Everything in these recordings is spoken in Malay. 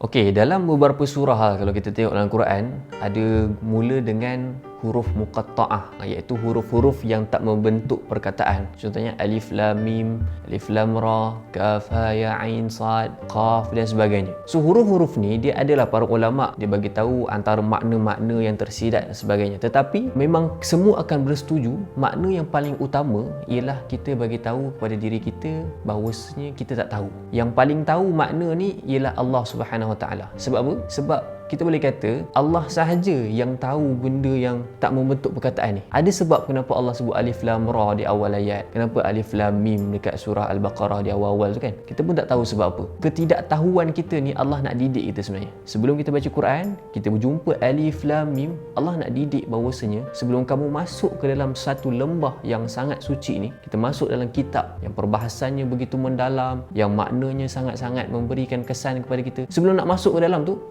Okey, dalam beberapa surah kalau kita tengok dalam Quran, ada mula dengan huruf muqatta'ah, iaitu huruf-huruf yang tak membentuk perkataan. Contohnya alif lam mim, alif lam ra, kaf ha ya ain sad, qaf dan sebagainya. So huruf-huruf ni dia adalah para ulama dia bagi tahu antara makna-makna yang tersirat dan sebagainya. Tetapi memang semua akan bersetuju makna yang paling utama ialah kita bagi tahu kepada diri kita bahawasanya kita tak tahu. Yang paling tahu makna ni ialah Allah Subhanahu Wa Taala. Sebab apa? Sebab kita boleh kata Allah sahaja yang tahu benda yang tak membentuk perkataan ni. Ada sebab kenapa Allah sebut alif lam ra di awal ayat, kenapa alif lam mim dekat surah Al-Baqarah di awal-awal tu kan. Kita pun tak tahu sebab apa. Ketidaktahuan kita ni Allah nak didik kita sebenarnya. Sebelum kita baca Quran, kita berjumpa alif lam mim, Allah nak didik bahawasanya sebelum kamu masuk ke dalam satu lembah yang sangat suci ni, kita masuk dalam kitab yang perbahasannya begitu mendalam, yang maknanya sangat-sangat memberikan kesan kepada kita. Sebelum nak masuk ke dalam tu,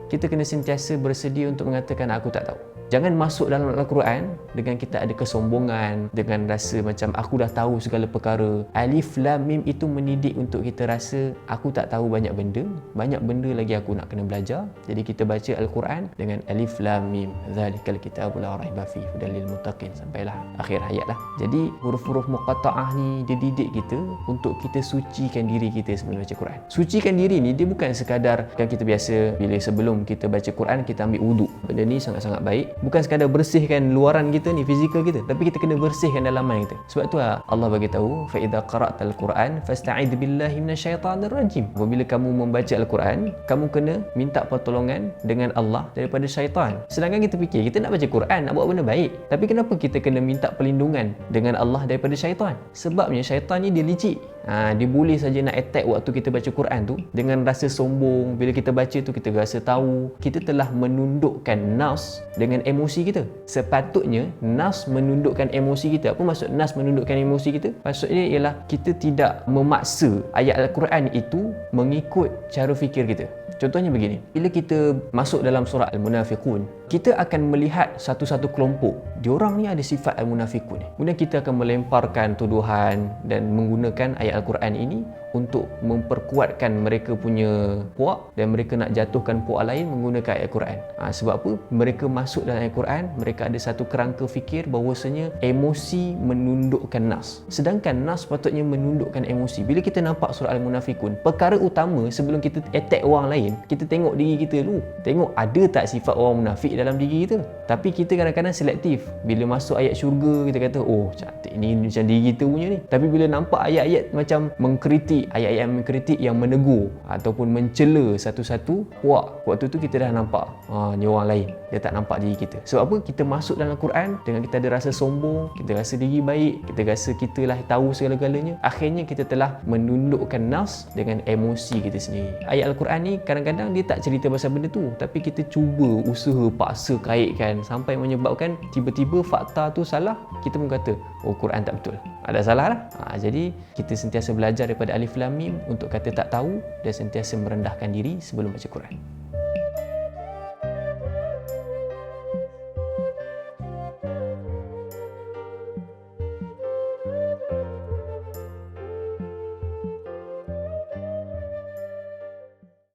kita kena sentiasa bersedia untuk mengatakan aku tak tahu. Jangan masuk dalam Al-Quran dengan kita ada kesombongan, dengan rasa macam aku dah tahu segala perkara. Alif Lam Mim itu mendidik untuk kita rasa aku tak tahu banyak benda lagi aku nak kena belajar. Jadi kita baca Al-Quran dengan Alif Lam Mim. Zalikal kitabul la raiba fihi hudal lil muttaqin, sampailah akhir ayat lah. Jadi huruf-huruf muqatta'ah ni dia didik kita untuk kita sucikan diri kita sebelum baca Quran. Sucikan diri ni dia bukan sekadar kan kita biasa bila sebelum kita baca Quran kita ambil wuduk. Benda ni sangat-sangat baik. Bukan sekadar bersihkan luaran kita ni, fizikal kita, tapi kita kena bersihkan dalaman kita. Sebab tu Allah bagi tahu fa idza qara'tal Quran fasta'id billahi minasyaitanir rajim. Apabila kamu membaca Al-Quran, kamu kena minta pertolongan dengan Allah daripada syaitan. Sedangkan kita fikir kita nak baca Quran, nak buat benda baik, tapi kenapa kita kena minta perlindungan dengan Allah daripada syaitan? Sebabnya syaitan ni dia licik. Dia boleh saja nak attack waktu kita baca Quran tu dengan rasa sombong. Bila kita baca tu kita rasa tahu, kita telah menundukkan nafs dengan emosi kita. Sepatutnya nafs menundukkan emosi kita. Apa maksud nafs menundukkan emosi kita? Maksudnya ialah kita tidak memaksa ayat Al-Quran itu mengikut cara fikir kita. Contohnya begini, bila kita masuk dalam surah Al-Munafiqun, kita akan melihat satu-satu kelompok. Diorang ni ada sifat Al-Munafiqun. Kemudian kita akan melemparkan tuduhan dan menggunakan ayat Al-Quran ini untuk memperkuatkan mereka punya puak dan mereka nak jatuhkan puak lain menggunakan ayat Al-Quran. Sebab apa? Mereka masuk dalam ayat Al-Quran, mereka ada satu kerangka fikir bahawasanya emosi menundukkan nafs. Sedangkan nafs patutnya menundukkan emosi. Bila kita nampak surah Al-Munafiqun, perkara utama sebelum kita attack orang lain, kita tengok diri kita dulu. Tengok ada tak sifat orang munafik dalam diri kita. Tapi kita kadang-kadang selektif. Bila masuk ayat syurga, kita kata, oh cantik ni macam diri kita punya ni. Tapi bila nampak ayat-ayat macam mengkritik, ayat-ayat mengkritik yang menegur ataupun mencela satu-satu puak, waktu tu kita dah nampak ni orang lain. Dia tak nampak diri kita. Sebab apa? Kita masuk dalam Quran dengan kita ada rasa sombong, kita rasa diri baik, kita rasa kita lah tahu segala-galanya. Akhirnya kita telah menundukkan nafs dengan emosi kita sendiri. Ayat Al-Quran ni kadang-kadang dia tak cerita pasal benda tu, tapi kita cuba usaha paksa kaitkan sampai menyebabkan tiba-tiba fakta tu salah. Kita pun kata, oh Quran tak betul, ada salah lah. Jadi kita sentiasa belajar daripada Alif Lam Mim untuk kata tak tahu dan sentiasa merendahkan diri sebelum baca Quran.